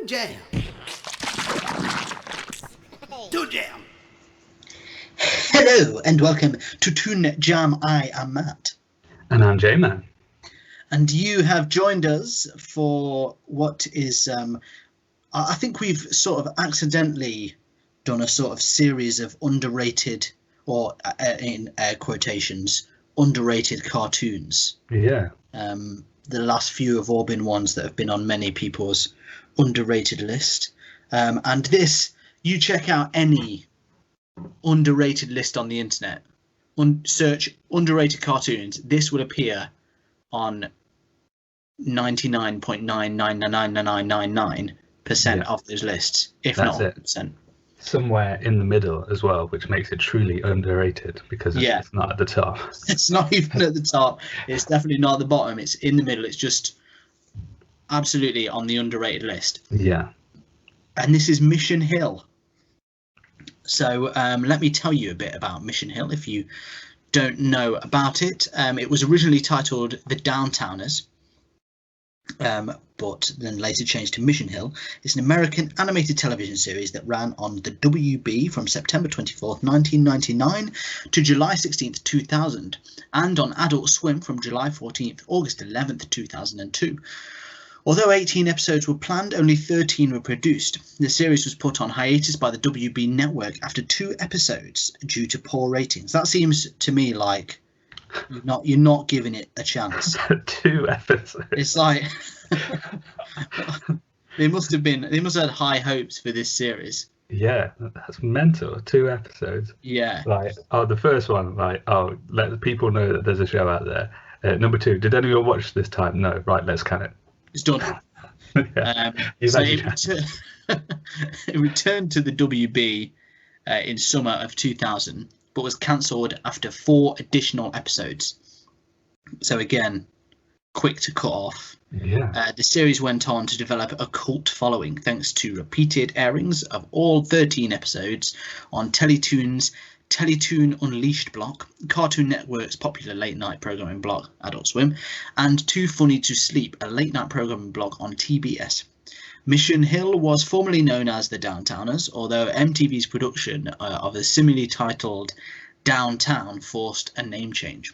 Jam. Toon Jam. Hello and welcome to Toon Jam. I am Matt. And I'm J-Man. And you have joined us for what is, I think we've sort of accidentally done a sort of series of underrated, or in air quotations, underrated cartoons. Yeah. The last few have all been ones that have been on many people's underrated list. And this, you check out any underrated list on the internet, search underrated cartoons, this will appear on 99.9999999% of those lists, if That's not it. 100%. Somewhere in the middle as well, which makes it truly underrated because it's not at the top. It's not even at the top. It's definitely not at the bottom. It's in the middle. It's just absolutely on the underrated list. Yeah. And this is Mission Hill. So let me tell you a bit about Mission Hill if you don't know about it. It was originally titled The Downtowners, but then later changed to Mission Hill. It's an American animated television series that ran on the WB from September 24th, 1999 to July 16th, 2000, and on Adult Swim from July 14th, August 11th, 2002. Although 18 episodes were planned, only 13 were produced. The series was put on hiatus by the WB network after 2 episodes due to poor ratings. That seems to me like you're not giving it a chance. 2 episodes. It's like they must have had high hopes for this series. Yeah, that's mental. 2 episodes. Yeah. Like, the first one, let the people know that there's a show out there. Number 2, did anyone watch this time? No. Right, let's can it. It's done. So it returned to the WB in summer of 2000, but was cancelled after 4 additional episodes. So again, quick to cut off. Yeah. The series went on to develop a cult following thanks to repeated airings of all 13 episodes on Teletoon's Teletoon Unleashed block, Cartoon Network's popular late-night programming block, Adult Swim, and Too Funny to Sleep, a late-night programming block on TBS. Mission Hill was formerly known as The Downtowners, although MTV's production of a similarly titled Downtown forced a name change.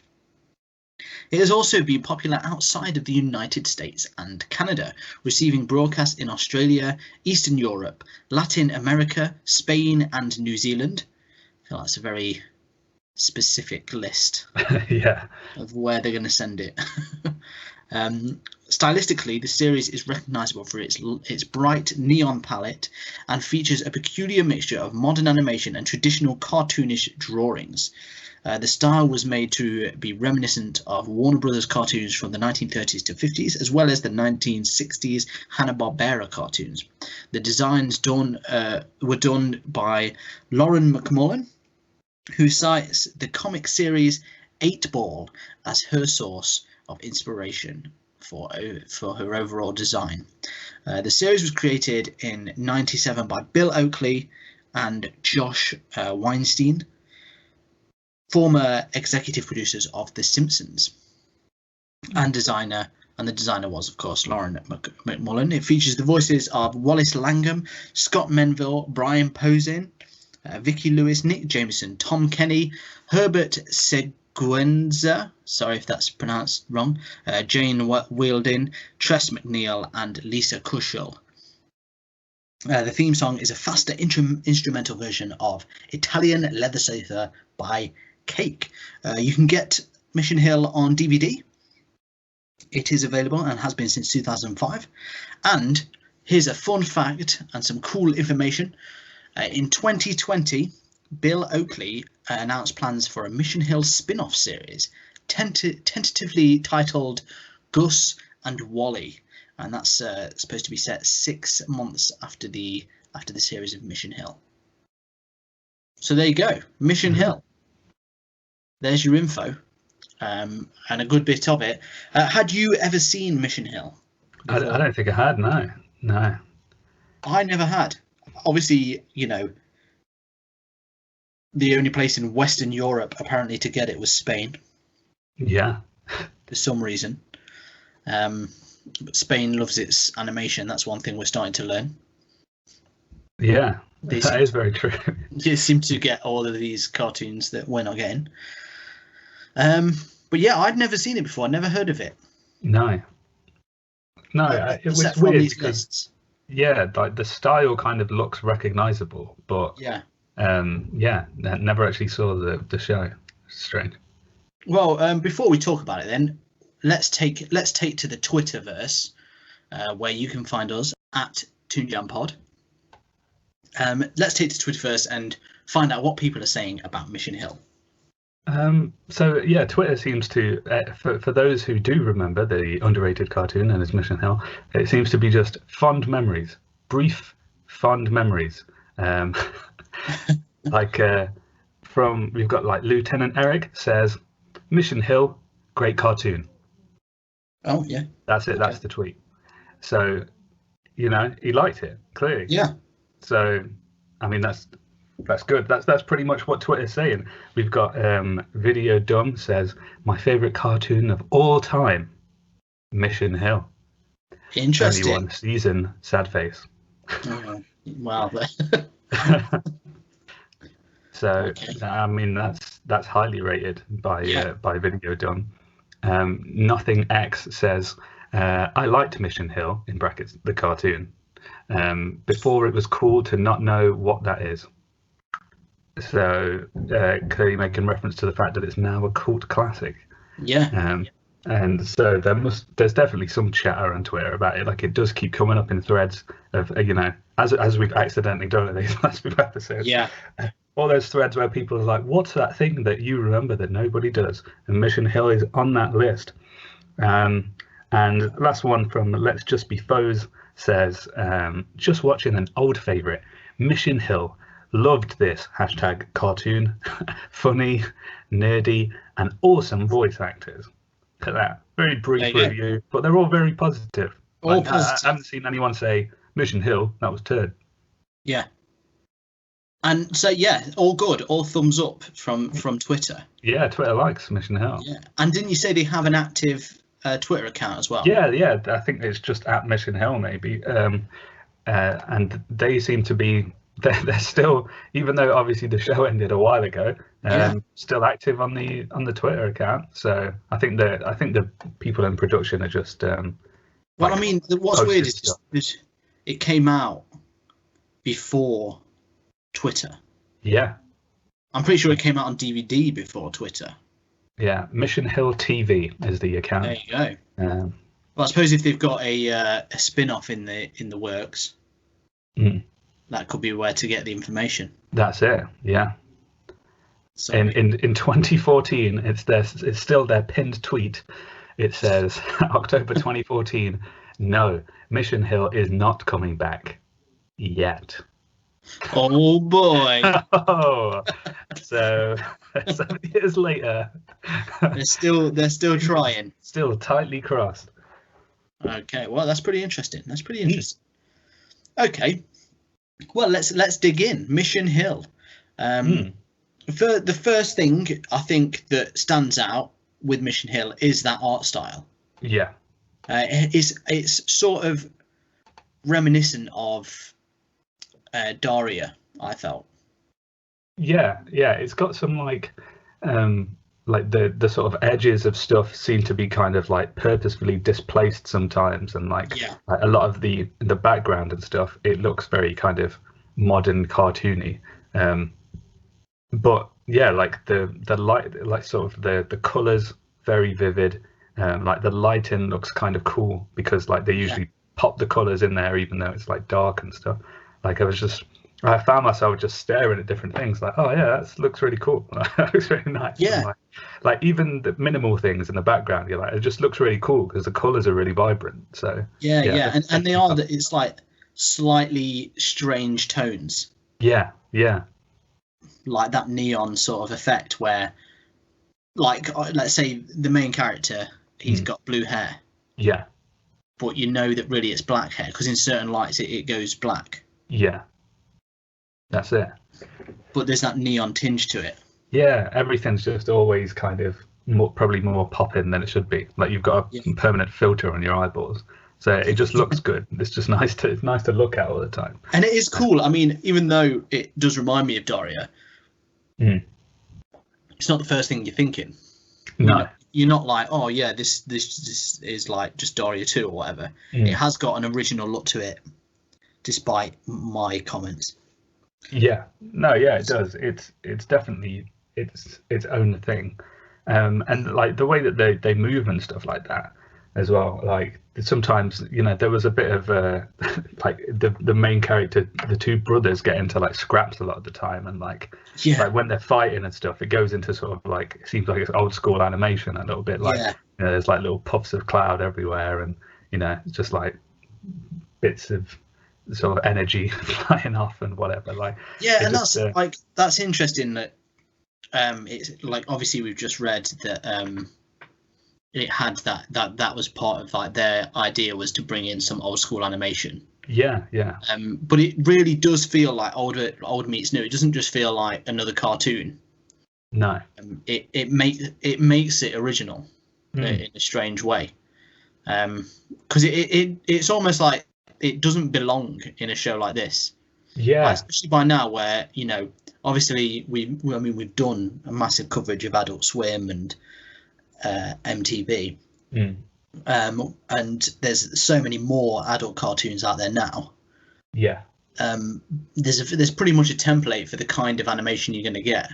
It has also been popular outside of the United States and Canada, receiving broadcasts in Australia, Eastern Europe, Latin America, Spain, and New Zealand. I feel that's a very specific list of where they're going to send it. Stylistically, the series is recognisable for its bright neon palette and features a peculiar mixture of modern animation and traditional cartoonish drawings. The style was made to be reminiscent of Warner Brothers cartoons from the 1930s to 50s, as well as the 1960s Hanna-Barbera cartoons. The designs were done by Lauren McMullen, who cites the comic series 8-Ball as her source of inspiration for her overall design. The series was created in '97 by Bill Oakley and Josh Weinstein, former executive producers of The Simpsons, and the designer was, of course, Lauren McMullen. It features the voices of Wallace Langham, Scott Menville, Brian Posin, Vicky Lewis, Nick Jameson, Tom Kenny, Herbert Seguenza, sorry if that's pronounced wrong, Jane Wheeldin, Tress McNeil, and Lisa Kushel. The theme song is a faster instrumental version of Italian Leather Sofa by Cake. You can get Mission Hill on DVD. It is available and has been since 2005. And here's a fun fact and some cool information. In 2020, Bill Oakley announced plans for a Mission Hill spin-off series, tentatively titled Gus and Wally, and that's supposed to be set 6 months after the series of Mission Hill. So there you go, Mission Hill. There's your info, and a good bit of it. Had you ever seen Mission Hill before? I don't think I had. No. I never had. Obviously, the only place in Western Europe apparently to get it was Spain. Yeah. For some reason. But Spain loves its animation. That's one thing we're starting to learn. Yeah, They that seem is very true. You seem to get all of these cartoons that we're not getting. But yeah, I'd never seen it before. I'd never heard of it. No, it was Except for on weird these because lists. yeah, like the style kind of looks recognizable, but Yeah. never actually saw the show. Strange. Well, before we talk about it, then let's take to the Twitterverse, where you can find us at ToonJamPod. Let's take to Twitterverse and find out what people are saying about Mission Hill. So yeah, Twitter seems to, for those who do remember the underrated cartoon known as Mission Hill, it seems to be just fond memories, brief fond memories. Like we've got like Lieutenant Eric says, Mission Hill, great cartoon. Oh yeah, that's it. Okay. That's the tweet. So, he liked it clearly. Yeah. So, I mean that's good. That's pretty much what Twitter's saying. We've got Video Dumb says, my favorite cartoon of all time, Mission Hill. Interesting. Only one season, sad face. Oh, wow. So okay. I mean that's highly rated by Video Dumb. Nothing X says, I liked Mission Hill in brackets the cartoon. Before it was cool to not know what that is. So clearly making reference to the fact that it's now a cult classic. Yeah. And so there's definitely some chatter on Twitter about it. Like it does keep coming up in threads of as we've accidentally done in these last few episodes. Yeah. All those threads where people are like, what's that thing that you remember that nobody does? And Mission Hill is on that list. And last one from Let's Just Be Foes says, just watching an old favourite, Mission Hill. Loved this hashtag cartoon. Funny, nerdy, and awesome voice actors. Look at that. Very brief review, but they're all very positive. Positive. I haven't seen anyone say Mission Hill, that was turd. Yeah. And so all good, all thumbs up from Twitter. Yeah, Twitter likes Mission Hill. Yeah. And didn't you say they have an active Twitter account as well? Yeah. I think it's just at Mission Hill maybe. And they seem to be they're still, even though obviously the show ended a while ago, still active on the Twitter account. So I think the people in production are just. Well, I mean, what's weird is it came out before Twitter. Yeah. I'm pretty sure it came out on DVD before Twitter. Yeah, Mission Hill TV is the account. There you go. Well, I suppose if they've got a spin-off in the works, that could be where to get the information. That's it. Yeah. So in 2014, it's still their pinned tweet. It says October 2014. No, Mission Hill is not coming back yet. Oh boy! So 7 years later, they're still trying. Still tightly crossed. Okay, well that's pretty interesting. Okay, well let's dig in. Mission Hill. For the first thing I think that stands out with Mission Hill is that art style. Yeah, it's sort of reminiscent of Daria, I felt. Yeah, it's got some like the sort of edges of stuff seem to be kind of like purposefully displaced sometimes, and like a lot of the background and stuff, it looks very kind of modern cartoony, but like the light, like sort of the colors very vivid, like the lighting looks kind of cool because like they usually pop the colors in there even though it's like dark and stuff. Like I found myself just staring at different things like, oh yeah, that looks really cool. That looks really nice. Yeah. Like even the minimal things in the background, you're like, it just looks really cool because the colors are really vibrant. So yeah. And they are, it's like slightly strange tones. Yeah. Like that neon sort of effect where, like, let's say the main character, he's got blue hair. Yeah. But you know that really it's black hair because in certain lights it goes black. Yeah, that's it. But there's that neon tinge to it. Yeah, everything's just always kind of probably more popping than it should be. Like you've got a permanent filter on your eyeballs. So it just looks good. It's just nice to look at all the time. And it is cool. I mean, even though it does remind me of Daria, it's not the first thing you're thinking. No. You're not like, oh yeah, this is like just Daria 2 or whatever. It has got an original look to it, despite my comments. Yeah, no, yeah, it does. It's definitely its own thing, and like the way that they move and stuff like that as well. Like sometimes, there was a bit of like the main character, the two brothers get into like scraps a lot of the time, and like when they're fighting and stuff, it goes into sort of like, it seems like it's old school animation a little bit, like there's like little puffs of cloud everywhere, and it's just like bits of sort of energy flying off and whatever. Like and that's like, that's interesting that it's like, obviously we've just read that it had that was part of like their idea, was to bring in some old school animation. But it really does feel like old meets new. It doesn't just feel like another cartoon. No. It makes it original in a strange way, because it's almost like it doesn't belong in a show like this. Like, especially by now, where obviously we've done a massive coverage of Adult Swim and MTV, and there's so many more adult cartoons out there now. There's pretty much a template for the kind of animation you're going to get.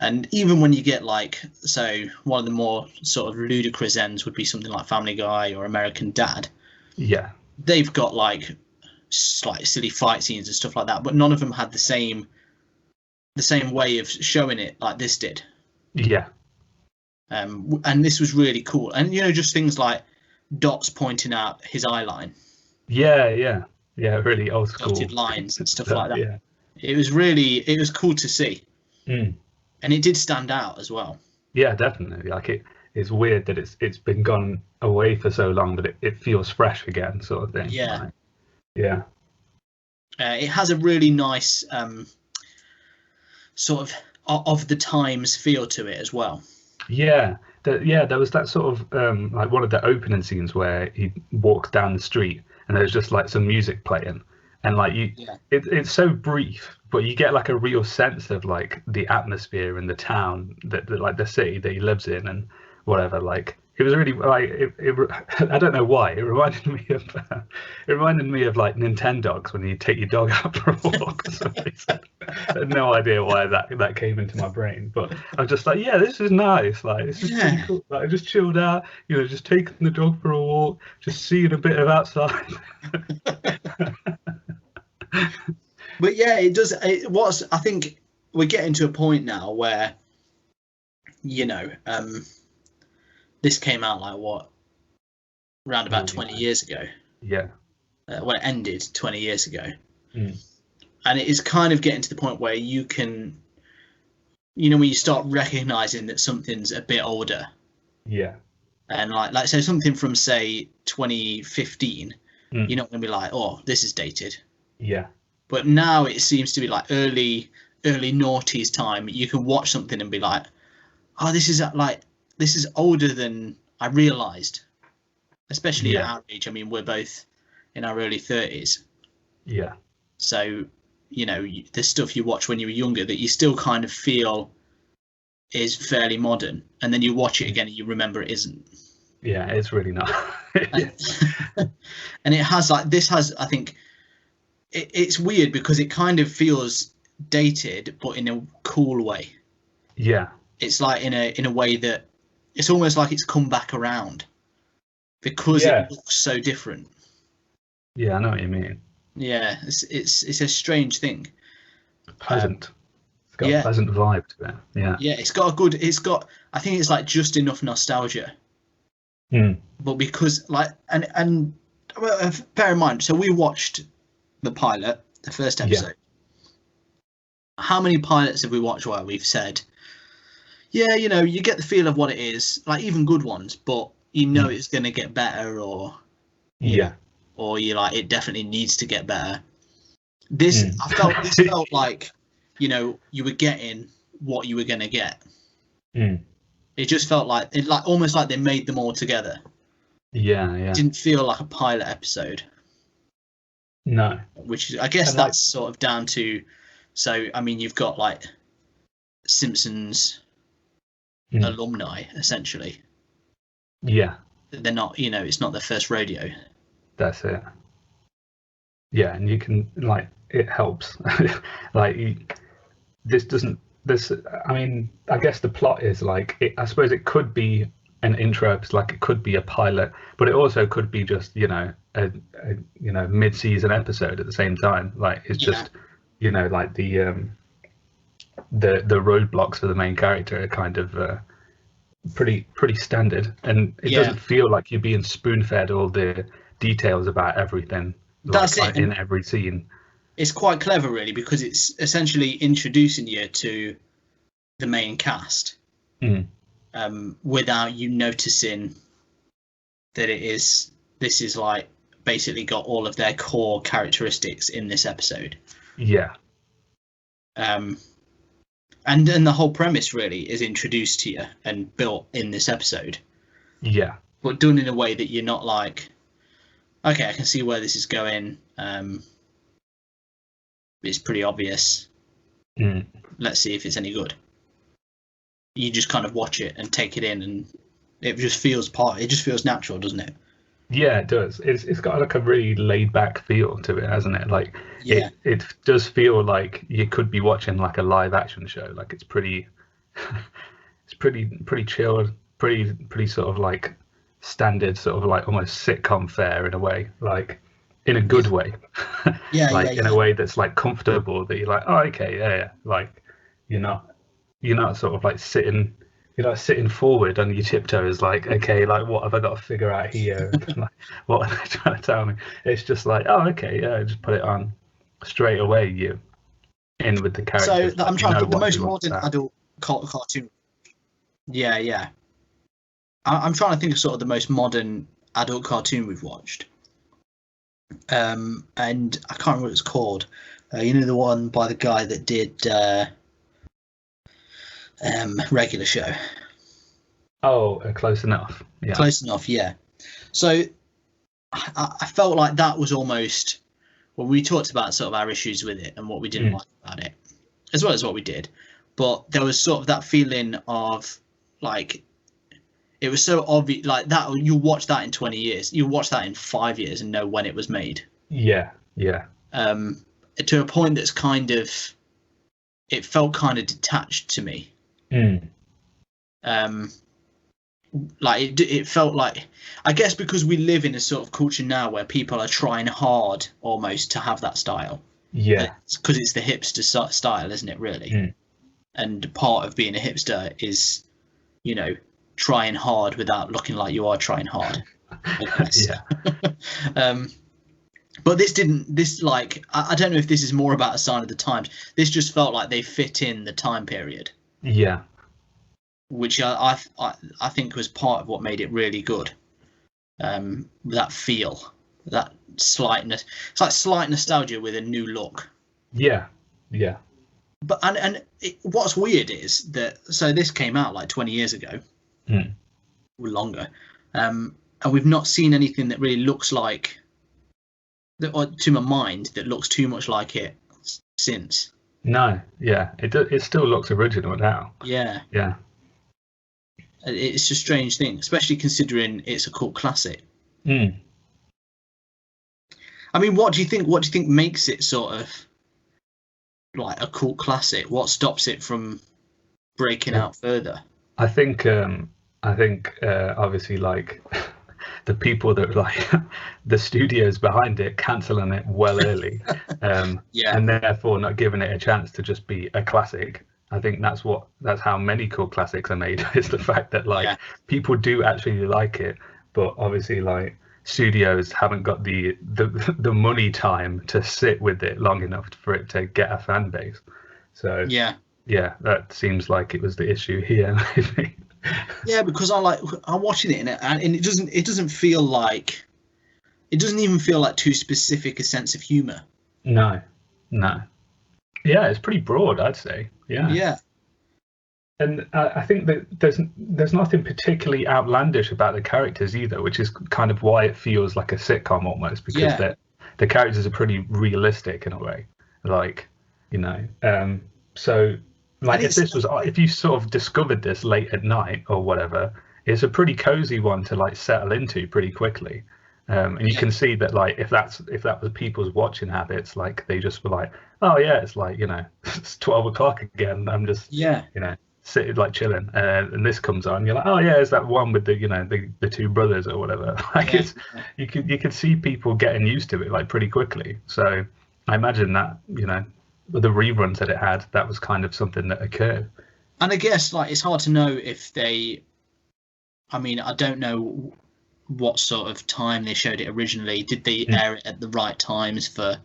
And even when you get like, so one of the more sort of ludicrous ends would be something like Family Guy or American Dad. They've got like silly fight scenes and stuff like that, but none of them had the same way of showing it like this did. And this was really cool, and just things like Dots pointing out his eye line. Really old school dotted lines and stuff like that. It was cool to see, and it did stand out as well. Definitely. Like it's weird that it's been gone away for so long, but it feels fresh again, sort of thing. It has a really nice sort of the times feel to it as well. There was that sort of like one of the opening scenes where he walks down the street and there's just like some music playing, and like it's so brief, but you get like a real sense of like the atmosphere in the town, that like the city that he lives in and whatever. Like it was really like I don't know why it reminded me of like Nintendogs, when you take your dog out for a walk. I had no idea why that came into my brain, but I was just like, this is nice. Like this is pretty cool. Like I just chilled out, just taking the dog for a walk, just seeing a bit of outside. But it does. I think we're getting to a point now where this came out like around about 20 years ago. Well, it ended 20 years ago. And it is kind of getting to the point where you can, when you start recognizing that something's a bit older. And like so something from say 2015, you're not going to be like, oh, this is dated. But now it seems to be like early noughties time. You can watch something and be like, oh, this is older than I realized, especially at our age. I mean, we're both in our early 30s. So, the stuff you watch when you were younger that you still kind of feel is fairly modern, and then you watch it again and you remember it isn't. It's really not. And it has like, this has, I think, it's weird because it kind of feels dated, but in a cool way. It's like in a way that it's almost like it's come back around because it looks so different. I know what you mean. It's a strange thing. Pleasant. It's got a pleasant vibe to it. It's got I think it's like just enough nostalgia. But because like and bear in mind, so we watched the pilot, the first episode. How many pilots have we watched where we've said, you get the feel of what it is, like even good ones, but it's going to get better, or or you're like, it definitely needs to get better. This felt like you were getting what you were going to get. It just felt like almost like they made them all together. Yeah, It yeah. didn't feel like a pilot episode, No. which is, I guess And like, that's sort of down to. So I mean, you've got like Simpsons alumni essentially. yeah, They're not, it's not their first rodeo. that's it. Yeah, and you can like it helps. Like this doesn't this. I mean, I guess the plot is like I suppose it could be an intro. It's like it could be a pilot, but it also could be just a mid-season episode at the same time. Like it's just like the roadblocks for the main character are kind of pretty standard, and it doesn't feel like you're being spoon-fed all the details about everything. That's like, it. in every scene. It's quite clever, really, because it's essentially introducing you to the main cast without you noticing that this is like basically got all of their core characteristics in this episode. Yeah. And the whole premise really is introduced to you and built in this episode. Yeah. But done in a way that you're not like, okay, I can see where this is going. It's pretty obvious. Let's see if it's any good. You just kind of watch it and take it in, and it just feels natural, doesn't it? Yeah, it does. It's got like a really laid back feel to it, hasn't it? Like it does feel like you could be watching like a live action show. Like it's pretty chilled, pretty sort of like standard, sort of like almost sitcom fare in a way, like in a good way. In a way that's like comfortable, that you're like, oh, okay, yeah. Like you're not sort of like sitting forward on your tiptoes, like, okay, like what have I got to figure out here? Like, what are they trying to tell me? It's just like, oh, okay, yeah, just put it on straight away. You in with the characters. So I'm trying to think the most modern adult cartoon. Yeah. I'm trying to think of sort of the most modern adult cartoon we've watched. And I can't remember what it's called. The one by the guy that did Regular Show. Oh, Close Enough. Yeah. Close Enough, yeah. So I felt like that was almost, when we talked about sort of our issues with it and what we didn't like about it, as well as what we did. But there was sort of that feeling of like, it was so obvious, like that you watch that in 20 years, you watch that in 5 years and know when it was made. Yeah. To a point that's kind of, it felt kind of detached to me. Like it felt like, I guess because we live in a sort of culture now where people are trying hard almost to have that style. Yeah. Because it's the hipster style, isn't it, really? And part of being a hipster is, trying hard without looking like you are trying hard. Yeah. But I don't know if this is more about a sign of the times. This just felt like they fit in the time period. Yeah. Which I think was part of what made it really good. That feel, that slightness. It's like slight nostalgia with a new look. Yeah. But what's weird is that, so this came out like 20 years ago, or longer, and we've not seen anything that really looks like, or to my mind, that looks too much like it since. No, yeah, it still looks original now. Yeah. It's a strange thing, especially considering it's a cult classic. I mean, what do you think makes it sort of like a cult classic? What stops it from breaking out further? I think obviously like the people that like the studios behind it cancelling it well early, and therefore not giving it a chance to just be a classic. I think that's how many cult classics are made, is the fact that people do actually like it, but obviously like studios haven't got the money time to sit with it long enough for it to get a fan base. So yeah, that seems like it was the issue here. I think. Yeah, because I'm watching it and it doesn't even feel like too specific a sense of humor. No. Yeah, it's pretty broad, I'd say. Yeah. And I think that there's nothing particularly outlandish about the characters either, which is kind of why it feels like a sitcom almost, because the characters are pretty realistic in a way, like, you know. So like if you sort of discovered this late at night or whatever, it's a pretty cozy one to like settle into pretty quickly. And you can see that like if that was people's watching habits, like they just were like, oh yeah, it's like, you know, it's 12 o'clock again. I'm just you know, sitting like chilling, and this comes on, you're like, oh yeah, it's that one with the, you know, the two brothers or whatever. Like you could see people getting used to it like pretty quickly. So I imagine that, you know, the reruns that it had, that was kind of something that occurred. And I guess like it's hard to know if they, I mean, I don't know what sort of time they showed it originally. Did they air it at the right times for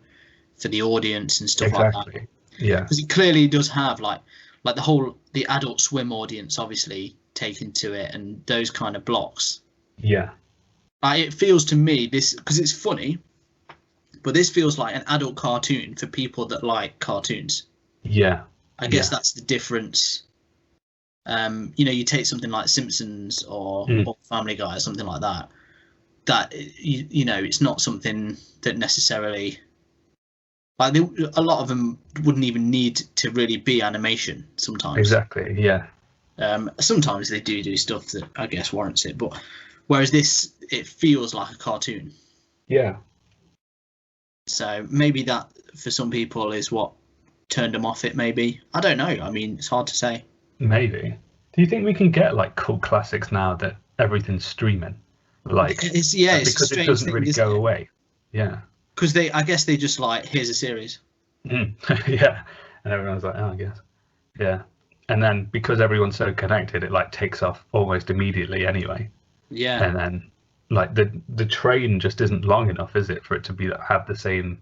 the audience and stuff like that? Yeah, because it clearly does have like the Adult Swim audience obviously taken to it, and those kind of blocks. Yeah, it feels to me this, because it's funny, but this feels like an adult cartoon for people that like cartoons. Yeah, I guess that's the difference. You know, you take something like Simpsons or Family Guy or something like that. That you know, it's not something that necessarily, like, a lot of them wouldn't even need to really be animation sometimes. Exactly. Yeah. Sometimes they do stuff that I guess warrants it, but whereas this, it feels like a cartoon. Yeah. So maybe that for some people is what turned them off it. Maybe, I don't know. I mean, it's hard to say. Maybe. Do you think we can get like cult classics now that everything's streaming? Like, because it doesn't really go away. Yeah. Because I guess they just like, here's a series. Yeah. And everyone's like, oh, I guess. Yeah. And then because everyone's so connected, it like takes off almost immediately anyway. Yeah. And then like the train just isn't long enough, is it, for it to have the same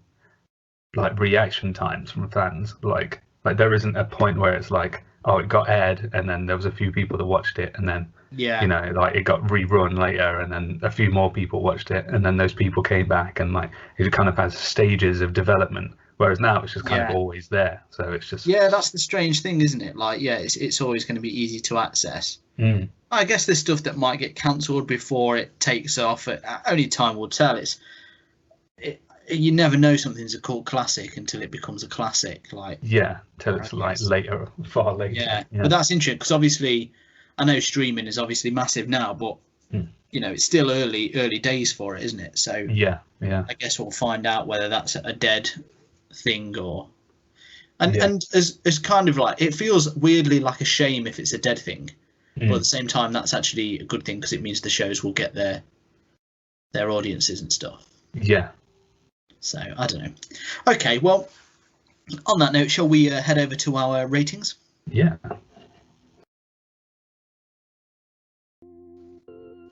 like reaction times from fans? Like there isn't a point where it's like, oh, it got aired and then there was a few people that watched it, and then you know, like it got rerun later and then a few more people watched it, and then those people came back, and like it kind of has stages of development, whereas now it's just kind of always there. So it's just that's the strange thing, isn't it? Like it's always going to be easy to access. I guess there's stuff that might get cancelled before it takes off. Only time will tell. You never know something's a cult classic until it becomes a classic. Like till it's like later, far later. Yeah. But that's interesting because obviously, I know streaming is obviously massive now, but you know, it's still early days for it, isn't it? So I guess we'll find out whether that's a dead thing or and as kind of like, it feels weirdly like a shame if it's a dead thing, but at the same time that's actually a good thing because it means the shows will get their audiences and stuff. So I don't know. Okay, well, on that note, shall we head over to our ratings? Yeah.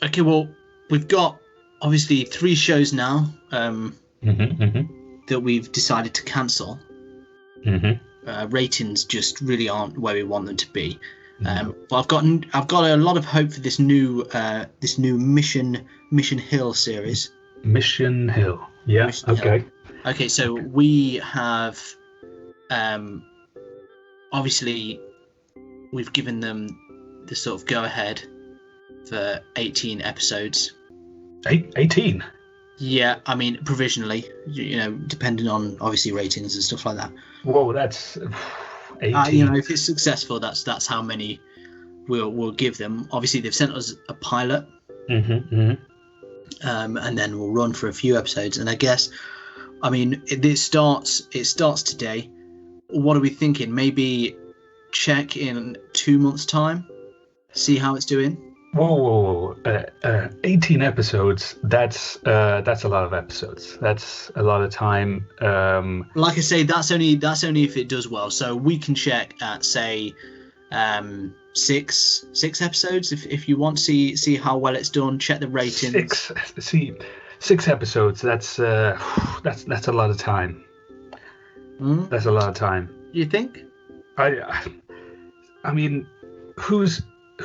Okay, well, we've got obviously 3 shows now that we've decided to cancel. Ratings just really aren't where we want them to be. But I've got a lot of hope for this new Mission Hill series. Mission Hill. Yeah. Mission Hill. Okay, so we have obviously we've given them the sort of go ahead for 18 episodes. 18? Yeah, I mean provisionally, you know, depending on obviously ratings and stuff like that. Whoa, that's 18. You know, if it's successful, that's how many we'll give them. Obviously, they've sent us a pilot, and then we'll run for a few episodes. And I guess, I mean, it starts today. What are we thinking? Maybe check in 2 months' time, see how it's doing. Whoa. 18 episodes. That's a lot of episodes. That's a lot of time. Like I say, that's only if it does well. So we can check at say 6 episodes if you want to see how well it's done. Check the ratings. 6 episodes. That's a lot of time. That's a lot of time. You think? I mean, who's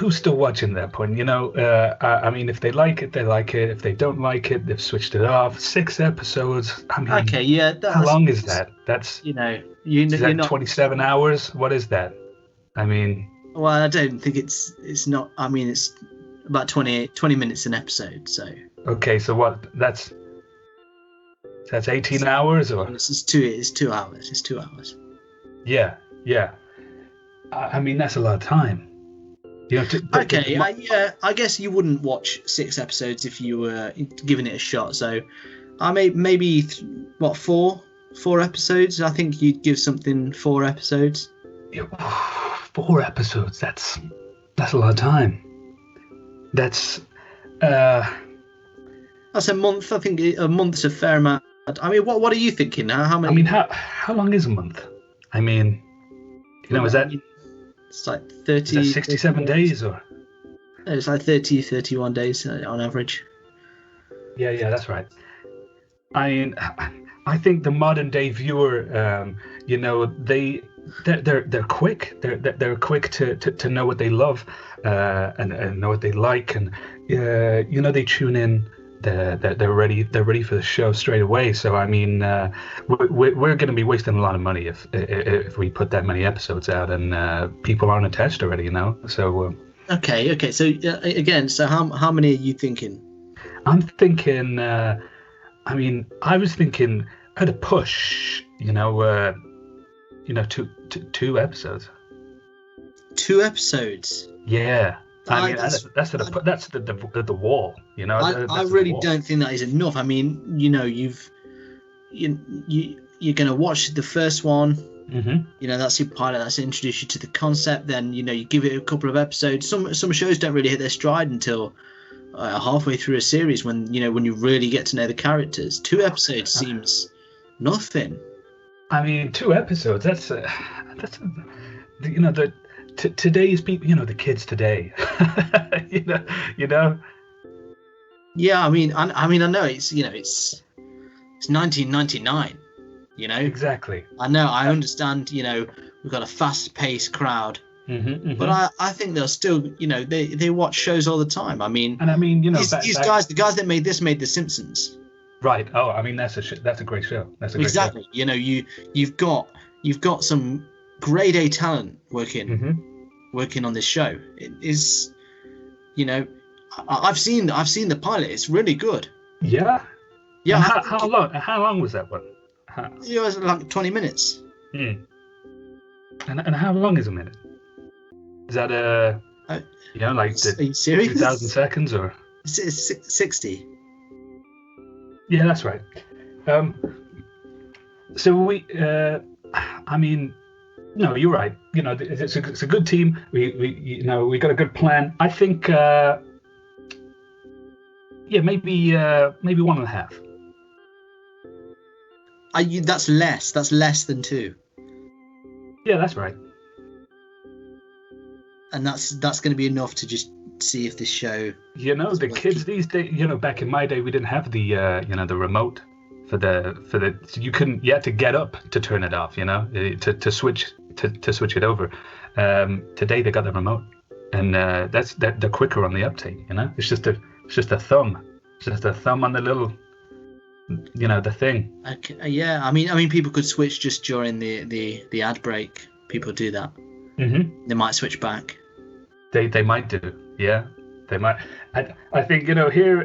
still watching at that point? You know, I mean, if they like it, they like it. If they don't like it, they've switched it off. 6 episodes. I mean, okay, yeah. How long is that? That's, you know, is that 27 hours? What is that? I mean, Well, I don't think it's not. I mean, it's about 20 minutes an episode. So Okay, so what? That's 18 hours, or it's 2 hours. It's 2 hours. yeah. I mean, that's a lot of time. You know. Okay, yeah. I guess you wouldn't watch 6 episodes if you were giving it a shot. So I maybe 4 episodes. I think you'd give something 4 episodes. 4 episodes. That's a lot of time. That's a month. I think a month's a fair amount. I mean, what are you thinking? How many? I mean, how long is a month? I mean, is that? It's like 30. Is that 67 days or? It's like 30, 31 days on average. Yeah, that's right. I mean, I think the modern day viewer, they're quick. They're quick to know what they love, and know what they like, and they tune in. They're ready for the show straight away. So I mean, we're going to be wasting a lot of money if we put that many episodes out, and people aren't attached already, So okay. So again, so how many are you thinking? I'm thinking. I mean, I was thinking at a push. 2 episodes. 2 episodes. Yeah. I mean, that's the wall, I really don't think that is enough. I mean, you're going to watch the first one. Mm-hmm. That's your pilot. That's introduced you to the concept. Then you give it a couple of episodes. Some shows don't really hit their stride until halfway through a series when you really get to know the characters. 2 episodes seems nothing. I mean, 2 episodes. Today's people, the kids today, Yeah, I mean, I know it's 1999, Exactly. I know, I understand. We've got a fast-paced crowd, but I think they'll still, they watch shows all the time. I mean, these guys, the guys that made The Simpsons. Right. Oh, I mean, that's a great show. That's a great show. Exactly. You've got some grade A talent working on this show. It is, I've seen the pilot. It's really good. Yeah. Yeah. How long was that one? It was like 20 minutes. And how long is a minute? Is that like are you serious? 2,000 seconds or? It's 60. Yeah, that's right. So we, I mean, no, you're right. It's a good team. We got a good plan. I think, maybe 1.5. That's less. That's less than 2. Yeah, that's right. And that's going to be enough to just see if this show. The kids these days. Back in my day, we didn't have the the remote for the. So you couldn't. You had to get up to turn it off. To switch it over. Today they got the remote, and they're quicker on the uptake. It's just a thumb. It's just a thumb on the little. The thing. Okay, yeah, I mean, people could switch just during the ad break. People do that. Mm-hmm. They might switch back. They might do. Yeah, they might. I think here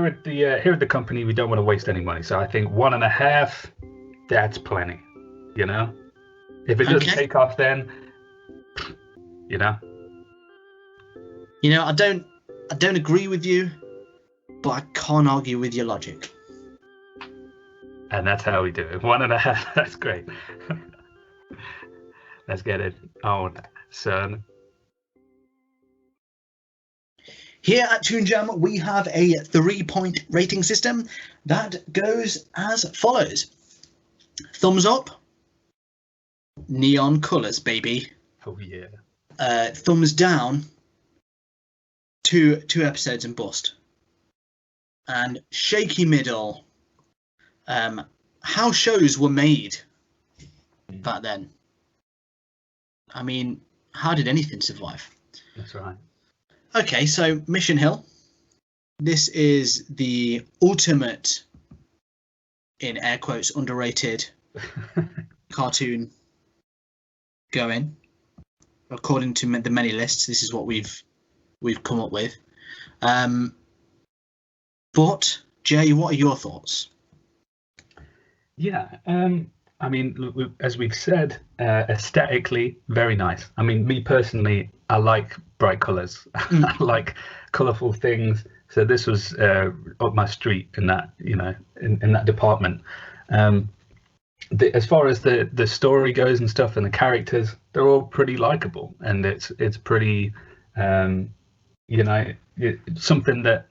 at the company we don't want to waste any money. So I think 1.5. That's plenty. If it doesn't take off, then. I don't agree with you, but I can't argue with your logic. And that's how we do it. 1.5. That's great. Let's get it on, son. Here at Toon Jam, we have a 3-point rating system that goes as follows. Thumbs up. Neon colours, baby. Oh, yeah. Thumbs down. 2 episodes and bust. And shaky middle. How shows were made back then. I mean, how did anything survive? That's right. Okay, so Mission Hill. This is the ultimate, in air quotes, underrated cartoon going. according to the many lists, this is what we've come up with. But Jay, what are your thoughts? Yeah, I mean, as we've said, aesthetically, very nice. I mean, me personally, I like bright colours. I like colourful things. So this was up my street in that, in that department. As far as the story goes and stuff, and the characters, they're all pretty likable, and it's pretty, something that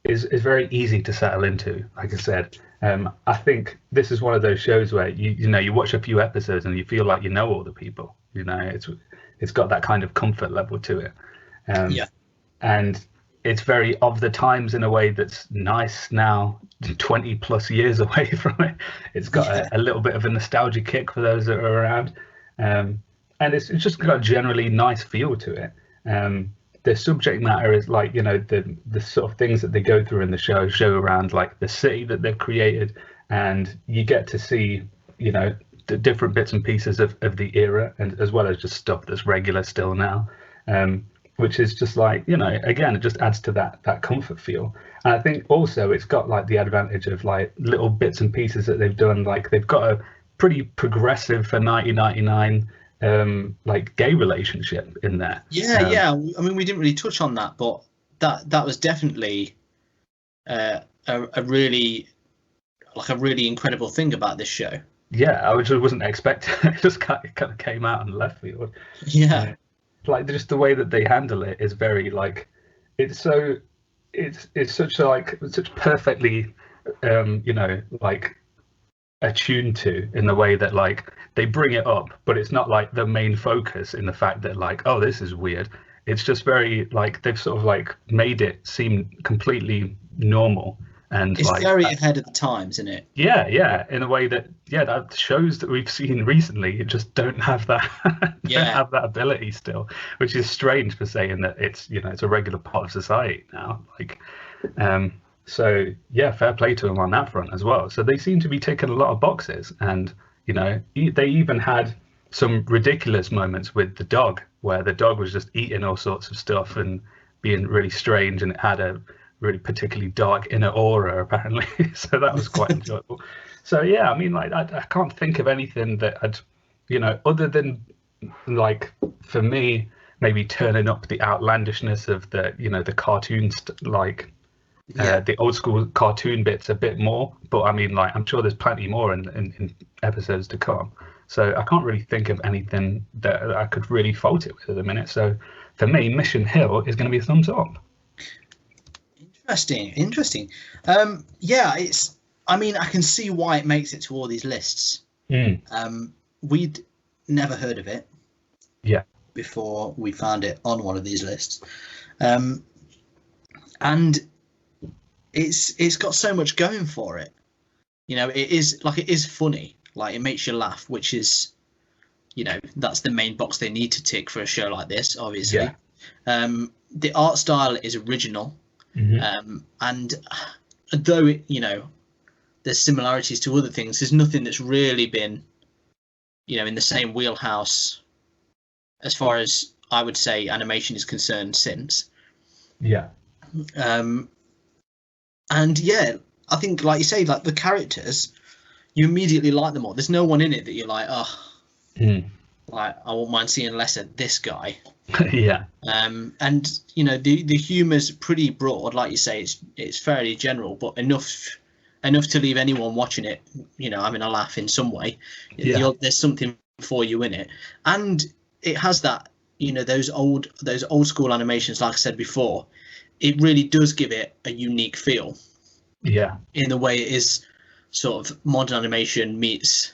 is very easy to settle into. Like I said, I think this is one of those shows where you watch a few episodes and you feel like you know all the people. It's got that kind of comfort level to it. And it's very of the times in a way that's nice now, 20 plus years away from it. It's got a little bit of a nostalgia kick for those that are around. And it's just got a generally nice feel to it. The subject matter is like, the sort of things that they go through in the show around like the city that they've created, and you get to see, the different bits and pieces of the era, and as well as just stuff that's regular still now. Which is just like, again, it just adds to that comfort feel. And I think also it's got like the advantage of like little bits and pieces that they've done. Like they've got a pretty progressive for 1999 like gay relationship in there. Yeah. I mean, we didn't really touch on that, but that was definitely a really incredible thing about this show. Yeah, I just wasn't expecting. It just kind of came out and left field. Yeah. Like just the way that they handle it is very like, it's such perfectly like attuned to, in the way that like they bring it up, but it's not like the main focus in the fact that like, oh, this is weird. It's just very like they've sort of like made it seem completely normal. And it's like, very ahead of the times, isn't it? Yeah, in a way that that shows that we've seen recently just don't have that don't have that ability still, which is strange for saying that it's it's a regular part of society now. Like, so yeah, fair play to them on that front as well. So they seem to be ticking a lot of boxes, and they even had some ridiculous moments with the dog, where the dog was just eating all sorts of stuff and being really strange, and it had a really particularly dark inner aura apparently. So that was quite enjoyable. So yeah, I mean, like I can't think of anything that I'd other than like, for me, maybe turning up the outlandishness of the the cartoons, the old school cartoon bits a bit more. But I mean, like, I'm sure there's plenty more in episodes to come, so I can't really think of anything that I could really fault it with at the minute. So for me, Mission Hill is going to be a thumbs up. Interesting. I mean, I can see why it makes it to all these lists. We'd never heard of it before we found it on one of these lists. And it's got so much going for it. It is funny, like it makes you laugh, which is, that's the main box they need to tick for a show like this, obviously. The art style is original. And though there's similarities to other things, there's nothing that's really been in the same wheelhouse as far as I would say animation is concerned since. And yeah, I think, like you say, like the characters, you immediately like them all. There's no one in it that you're like, like I won't mind seeing less of this guy. And the humor's pretty broad, like you say. It's fairly general, but enough to leave anyone watching it having a laugh in some way. There's something for you in it, and it has that those old school animations, like I said before. It really does give it a unique feel, in the way it is sort of modern animation meets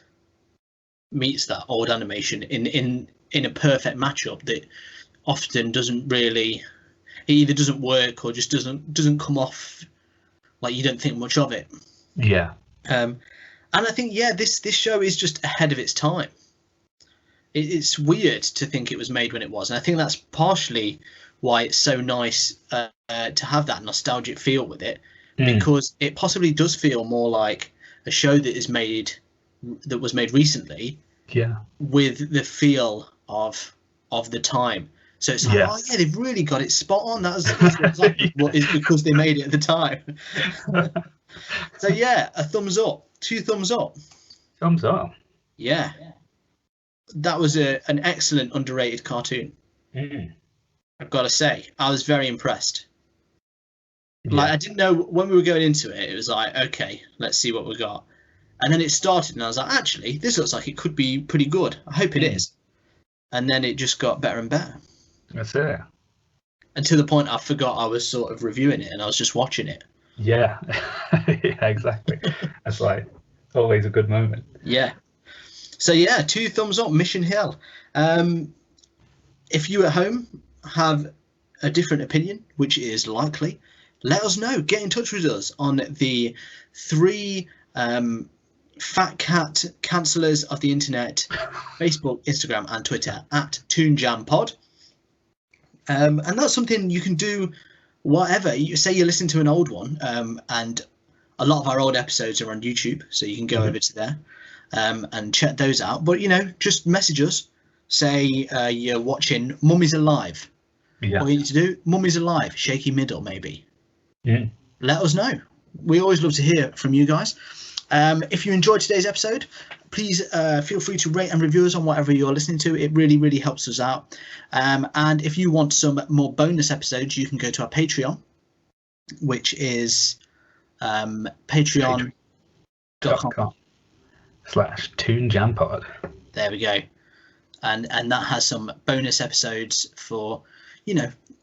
that old animation in a perfect matchup that often doesn't really, it either doesn't work or just doesn't come off, like you don't think much of it. And I think this show is just ahead of its time. It's weird to think it was made when it was, and I think that's partially why it's so nice to have that nostalgic feel with it, because it possibly does feel more like a show that was made recently, with the feel of of the time. So it's like, Yes. oh yeah, they've really got it spot on. That's like, what is because they made it at the time. So yeah, a thumbs up, 2 thumbs up. Thumbs up. Yeah, that was an excellent underrated cartoon. I've got to say, I was very impressed. Like, Yeah. I didn't know when we were going into it. It was like, okay, let's see what we got. And then it started, and I was like, actually, this looks like it could be pretty good. I hope it is. And then it just got better and better. That's it. And to the point I forgot I was sort of reviewing it, and I was just watching it. Yeah. Yeah, exactly. That's like always a good moment. Yeah. So yeah, 2 thumbs up, Mission Hill. If you at home have a different opinion, which is likely, let us know. Get in touch with us on the 3 fat cat cancellers of the internet, Facebook, Instagram, and Twitter at ToonJamPod. And that's something you can do. Whatever you say, you listen to an old one, and a lot of our old episodes are on YouTube, so you can go over to there and check those out. But just message us. Say you're watching Mummies Alive. Yeah. What you need to do, Mummies Alive, shaky middle, maybe. Yeah. Let us know. We always love to hear from you guys. If you enjoyed today's episode, please feel free to rate and review us on whatever you're listening to. It really, really helps us out. And if you want some more bonus episodes, you can go to our Patreon, which is patreon.com/ToonJamPod. There we go. And that has some bonus episodes for,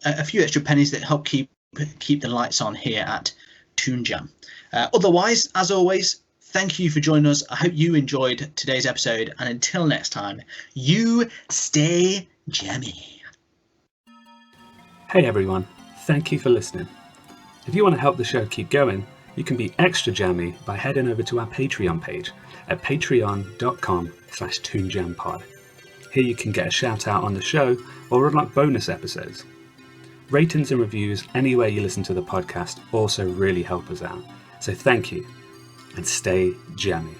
a few extra pennies that help keep the lights on here at Toon Jam. Otherwise, as always, thank you for joining us. I hope you enjoyed today's episode. And until next time, you stay jammy. Hey everyone, thank you for listening. If you want to help the show keep going, you can be extra jammy by heading over to our Patreon page at patreon.com/ToonJamPod. Here you can get a shout out on the show or unlock bonus episodes. Ratings and reviews anywhere you listen to the podcast also really help us out. So thank you, and stay jammy.